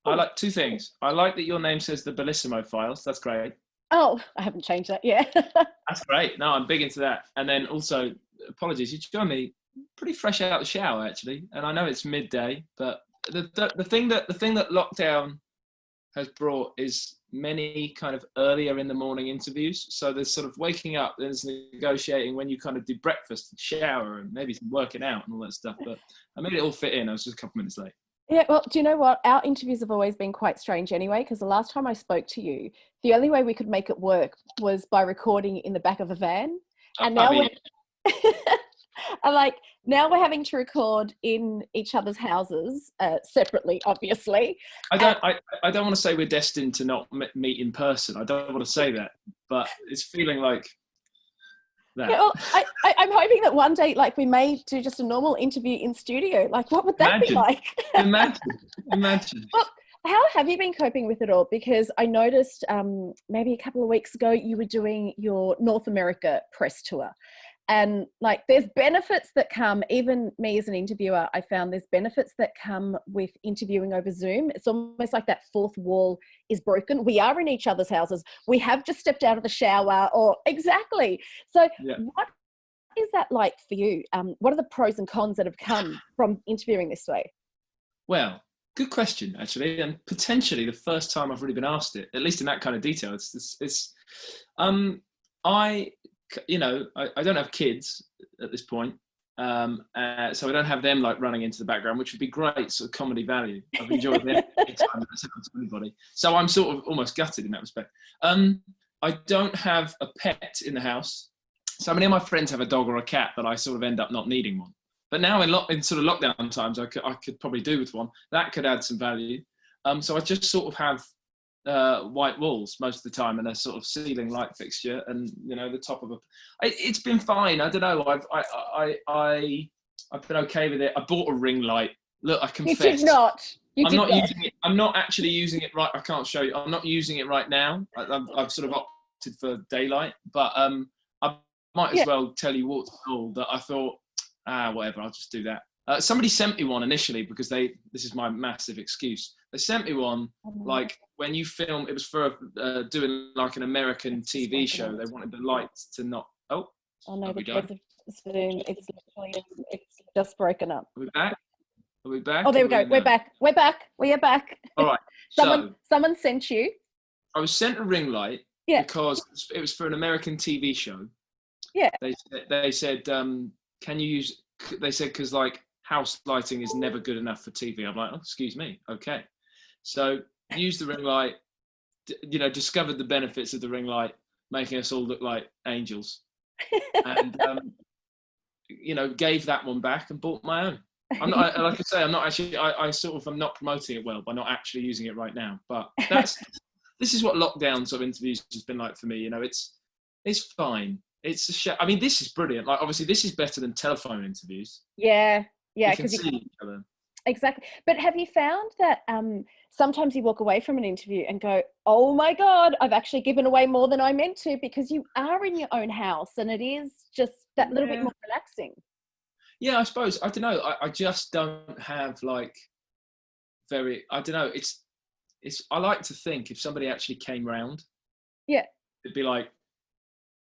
I Cool. like two things. I like that your name says the Bellissimo files. That's great. Oh, I haven't changed that yet. That's great. No, I'm big into that. And then also, apologies, you joined me pretty fresh out of the shower actually, and I know it's midday, but the thing that lockdown has brought is many kind of earlier in the morning interviews. So there's sort of waking up, there's negotiating when you kind of do breakfast and shower and maybe some working out and all that stuff. But I made it all fit in. I was just a couple minutes late. Yeah, well, do you know what? Our interviews have always been quite strange anyway, because the last time I spoke to you, the only way we could make it work was by recording in the back of a van. And I now mean, we're and like now we're having to record in each other's houses separately, obviously. I And don't. I don't want to say we're destined to not meet in person. I don't want to say that, but it's feeling like that. yeah, well, I'm hoping that one day, like, we may do just a normal interview in studio. Like, what would that be Imagine, like? imagine. Well, how have you been coping with it all? Because I noticed maybe a couple of weeks ago you were doing your North America press tour. And like there's benefits that come, even me as an interviewer, I found there's benefits that come with interviewing over Zoom. It's almost like that fourth wall is broken. We are in each other's houses. We have just stepped out of the shower or exactly. So Yeah. what is that like for you? What are the pros and cons that have come from interviewing this way? Well, good question actually, and potentially the first time I've really been asked it, at least in that kind of detail. I I don't have kids at this point, so I don't have them like running into the background, which would be great sort of comedy value. I've enjoyed them anytime that's happened to anybody. So I'm sort of almost gutted in that respect. I don't have a pet in the house. So many of my friends have a dog or a cat, but I sort of end up not needing one. But now in sort of lockdown times, I could probably do with one. That could add some value. So I just sort of have white walls most of the time and a sort of ceiling light fixture and the top of it's been fine. I don't know, I've been okay with it. I bought a ring light. Look, I confess You did not. I'm not using it. I'm not actually using it right. I can't show you. I'm not using it right now. I've sort of opted for daylight, but I might as well tell you what's all that I thought whatever, I'll just do that. Somebody sent me one initially because this is my massive excuse. They sent me one like when you film, it was for doing like an American TV show. They wanted the lights to not, oh no, we because of Zoom, it's just broken up. Are we back? Are we back? Oh, there we go. We're back. We're back. We are back. All right. Someone sent you. I was sent a ring light because it was for an American TV show. Yeah. They said, can you use? They said because like house lighting is never good enough for TV. I'm like, oh, excuse me. Okay. So used the ring light. Discovered the benefits of the ring light, making us all look like angels, and gave that one back and bought my own. I'm not, like I say, I'm not actually. I sort of am not promoting it well by not actually using it right now. But this is what lockdown sort of interviews has been like for me. It's fine. It's a show. I mean, this is brilliant. Like, obviously, this is better than telephone interviews. Yeah, because you can see each other. Exactly. But have you found that sometimes you walk away from an interview and go, oh my God, I've actually given away more than I meant to, because you are in your own house and it is just that little bit more relaxing. Yeah, I suppose. I don't know. I just don't have like I don't know. I like to think if somebody actually came round, it'd be like,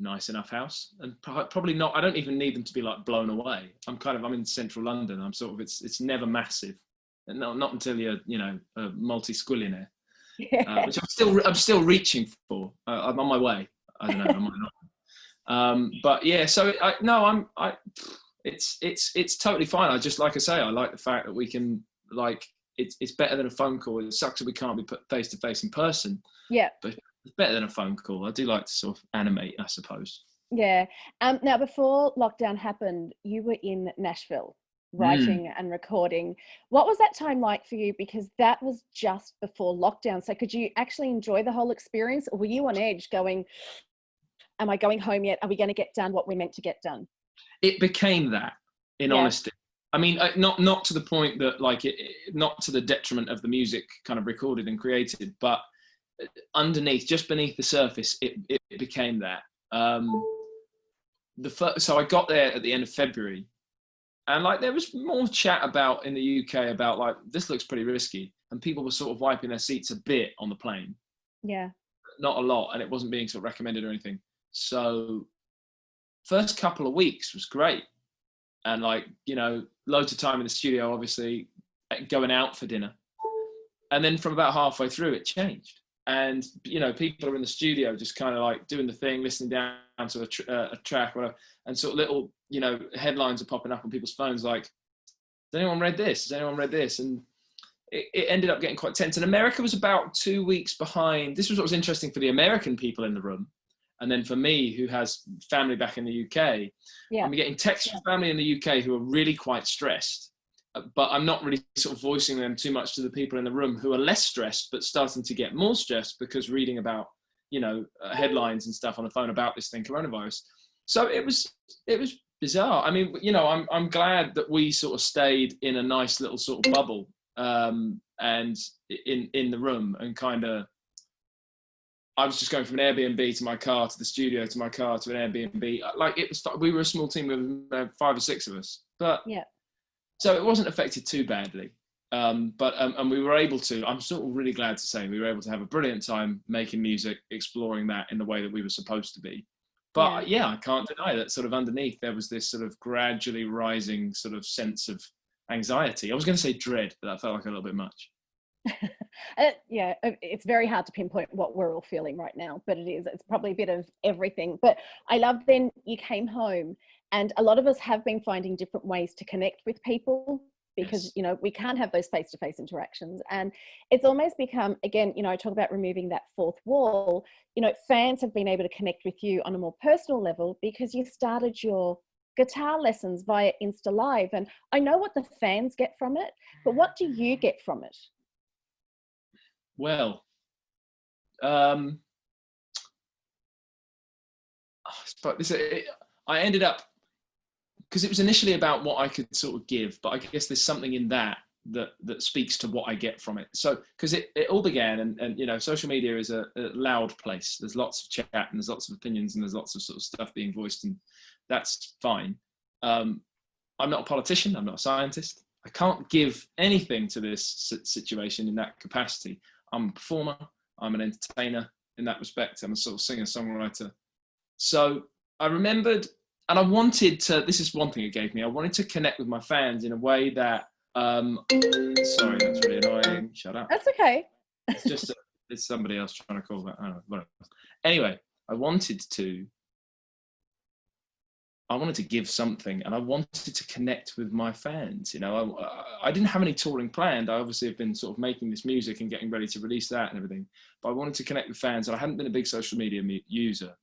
nice enough house, and probably not. I don't even need them to be like blown away. I'm in central London. I'm sort of it's never massive, and not until you're a multi-squillionaire, which I'm still reaching for. I'm on my way. I don't know. I might not. But yeah. So it's totally fine. I just, like I say, I like the fact that we can it's better than a phone call. It sucks that we can't be put face to face in person. Yeah. But it's better than a phone call. I do like to sort of animate, I suppose. Yeah. Now, before lockdown happened, you were in Nashville writing and recording. What was that time like for you? Because that was just before lockdown. So could you actually enjoy the whole experience, or were you on edge going, am I going home yet? Are we going to get done what we're meant to get done? It became that, in honesty. I mean, not to the point that not to the detriment of the music kind of recorded and created, but underneath, just beneath the surface, it became that. So I got there at the end of February, and there was more chat about in the UK about this looks pretty risky. and people were sort of wiping their seats a bit on the plane. Yeah. Not a lot, and it wasn't being sort of recommended or anything. So first couple of weeks was great. And like, you know, loads of time in the studio, obviously, going out for dinner. And then from about halfway through, it changed. And, you know, people are in the studio just kind of like doing the thing, listening down to a track, or whatever, and sort of little, you know, headlines are popping up on people's phones like, has anyone read this? Has anyone read this? And it ended up getting quite tense. And America was about 2 weeks behind. This was what was interesting for the American people in the room. And then for me, who has family back in the UK, I'm getting texts from family in the UK who are really quite stressed, but I'm not really sort of voicing them too much to the people in the room who are less stressed, but starting to get more stressed because reading about, you know, headlines and stuff on the phone about this thing, coronavirus. So it was bizarre. I mean, you know, I'm glad that we sort of stayed in a nice little sort of bubble, and in the room, and kind of, I was just going from an Airbnb to my car, to the studio, to my car, to an Airbnb. Like it was, we were a small team of 5 or 6 of us, but so it wasn't affected too badly. And we were able to, I'm sort of really glad to say, we were able to have a brilliant time making music, exploring that in the way that we were supposed to be. But yeah, I can't deny that sort of underneath there was this sort of gradually rising sort of sense of anxiety. I was going to say dread, but that felt like a little bit much. Yeah, it's very hard to pinpoint what we're all feeling right now, but it's probably a bit of everything. But I love then you came home, and a lot of us have been finding different ways to connect with people because, you know, we can't have those face-to-face interactions. And it's almost become, again, you know, I talk about removing that fourth wall. You know, fans have been able to connect with you on a more personal level because you started your guitar lessons via Insta Live. And I know what the fans get from it, but what do you get from it? Well, I ended up, because it was initially about what I could sort of give, but I guess there's something in that speaks to what I get from it. So, because it all began, and you know, social media is a loud place. There's lots of chat, and there's lots of opinions, and there's lots of sort of stuff being voiced, and that's fine. I'm not a politician. I'm not a scientist. I can't give anything to this situation in that capacity. I'm a performer, I'm an entertainer in that respect. I'm a sort of singer-songwriter. So I remembered, and I wanted to, this is one thing it gave me, I wanted to connect with my fans in a way that, sorry, that's really annoying, shut up. That's okay. It's just, it's somebody else trying to call that, I don't know, whatever. Anyway, I wanted to give something, and I wanted to connect with my fans. You know, I didn't have any touring planned. I obviously have been sort of making this music and getting ready to release that and everything, but I wanted to connect with fans, and I hadn't been a big social media user.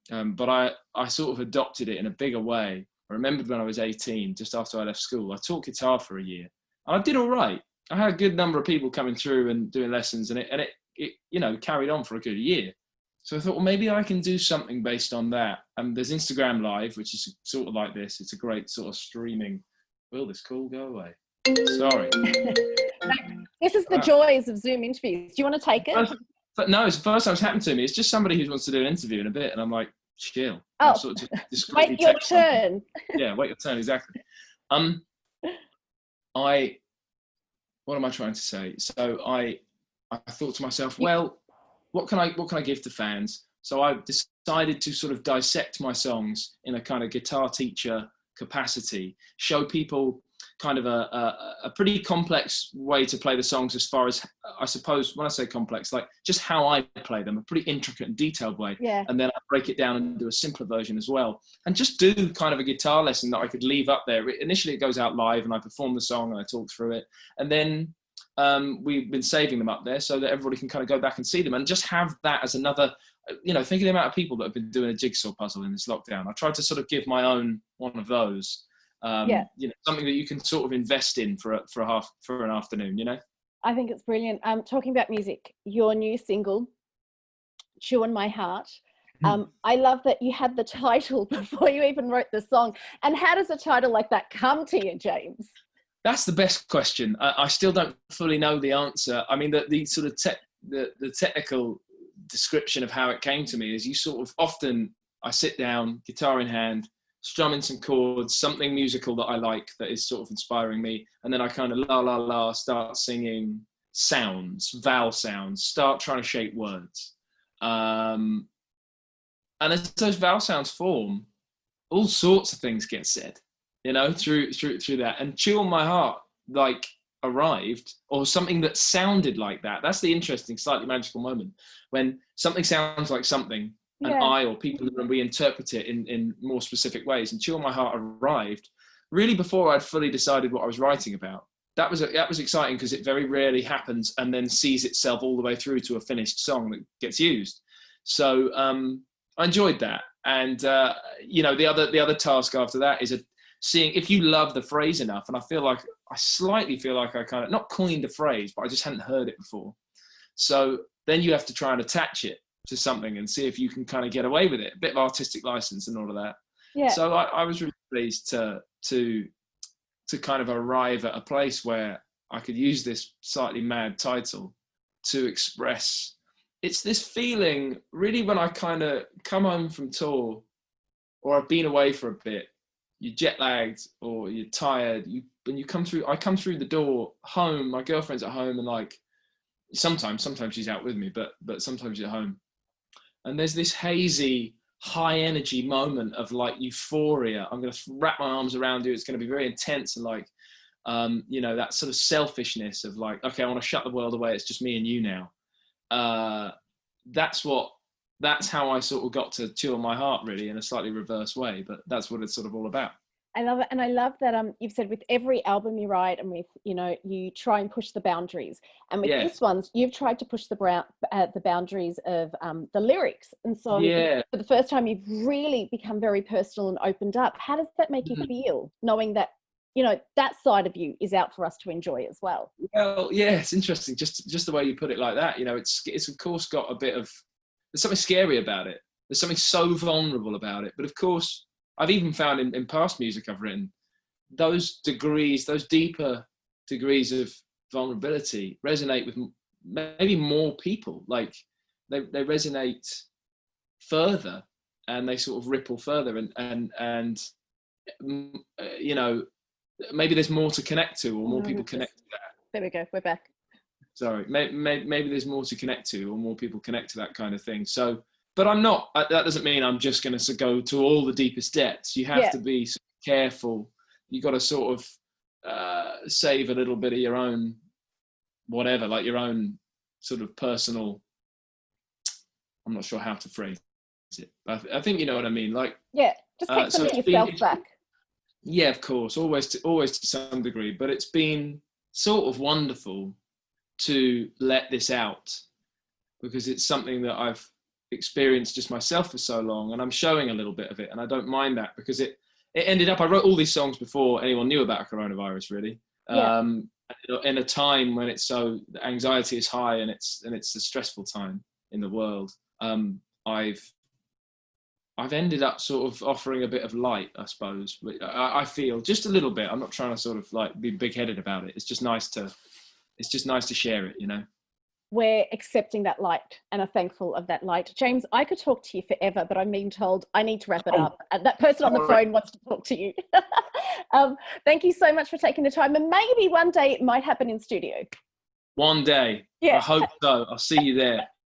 But I sort of adopted it in a bigger way. I remembered when I was 18, just after I left school, I taught guitar for a year, and I did all right. I had a good number of people coming through and doing lessons, and it you know, carried on for a good year. So I thought, well, maybe I can do something based on that. And there's Instagram Live, which is sort of like this. It's a great sort of streaming. Will this call go away? Sorry. This is the joys of Zoom interviews. Do you want to take it? But no, it's the first time it's happened to me. It's just somebody who wants to do an interview in a bit, and I'm like, chill. Oh, sort of just wait your turn. Yeah, wait your turn, exactly. What am I trying to say? So I thought to myself, well, what can I give to fans? So I decided to sort of dissect my songs in a kind of guitar teacher capacity, show people kind of a pretty complex way to play the songs, as far as, I suppose, when I say complex, like just how I play them, a pretty intricate and detailed way. Yeah. And then I break it down and do a simpler version as well. And just do kind of a guitar lesson that I could leave up there. Initially it goes out live and I perform the song and I talk through it. And then we've been saving them up there so that everybody can kind of go back and see them, and just have that as another, you know, think of the amount of people that have been doing a jigsaw puzzle in this lockdown. I tried to sort of give my own one of those, you know, something that you can sort of invest in for an afternoon, you know? I think it's brilliant. Talking about music, your new single, Chewing My Heart. I love that you had the title before you even wrote the song. And how does a title like that come to you, James? That's the best question. I still don't fully know the answer. I mean, the sort of the technical description of how it came to me is, you sort of often, I sit down, guitar in hand, strumming some chords, something musical that I like that is sort of inspiring me, and then I kind of la la la start singing, sounds, vowel sounds, start trying to shape words. And as those vowel sounds form, all sorts of things get said, you know, through that. And Chew on My Heart, like, arrived, or something that sounded like that. That's the interesting, slightly magical moment, when something sounds like something, and I or people in the room, we interpret it in more specific ways. And Chew on My Heart arrived really before I'd fully decided what I was writing about. That was exciting, because it very rarely happens and then sees itself all the way through to a finished song that gets used. So I enjoyed that. And you know, the other task after that is seeing if you love the phrase enough. And I slightly feel like I kind of not coined a phrase, but I just hadn't heard it before. So then you have to try and attach it to something and see if you can kind of get away with it. A bit of artistic license and all of that. Yeah. So I was really pleased to kind of arrive at a place where I could use this slightly mad title to express. It's this feeling really when I kind of come home from tour, or I've been away for a bit, you're jet lagged or you're tired, I come through the door home, my girlfriend's at home, and like sometimes she's out with me, but sometimes she's at home. And there's this hazy, high energy moment of like euphoria. I'm going to wrap my arms around you. It's going to be very intense, and like, you know, that sort of selfishness of like, okay, I want to shut the world away. It's just me and you now. That's how I sort of got to Chew on My Heart, really, in a slightly reverse way, but that's what it's sort of all about. I love it. And I love that you've said with every album you write, and with, you know, you try and push the boundaries. And with this one, you've tried to push the boundaries of the lyrics. And so for the first time, you've really become very personal and opened up. How does that make you feel, knowing that, you know, that side of you is out for us to enjoy as well? Well, yeah, it's interesting. Just the way you put it like that, you know, it's of course got a bit of, there's something scary about it. There's something so vulnerable about it. But of course, I've even found in past music I've written, those deeper degrees of vulnerability resonate with maybe more people. Like they resonate further, and they sort of ripple further, and you know, maybe there's more to connect to, or more people connect to that. There we go, we're back. Sorry, maybe there's more to connect to, or more people connect to that kind of thing. So, but I'm not, that doesn't mean I'm just going to go to all the deepest depths. You have to be careful. You got to sort of save a little bit of your own, whatever, like your own sort of personal, I'm not sure how to phrase it, but I think you know what I mean. Like, just take some of yourself back. Yeah, of course, always to some degree, but it's been sort of wonderful to let this out, because it's something that I've experienced just myself for so long, and I'm showing a little bit of it, and I don't mind that, because it ended up, I wrote all these songs before anyone knew about coronavirus, really. In a time when it's so, the anxiety is high, and it's a stressful time in the world. I've ended up sort of offering a bit of light, I suppose. I feel just a little bit. I'm not trying to sort of like be big-headed about it. It's just nice to share it, you know. We're accepting that light and are thankful of that light. James, I could talk to you forever, but I'm being told I need to wrap it up. And that person on the phone wants to talk to you. Thank you so much for taking the time. And maybe one day it might happen in studio. One day. Yeah. I hope so. I'll see you there.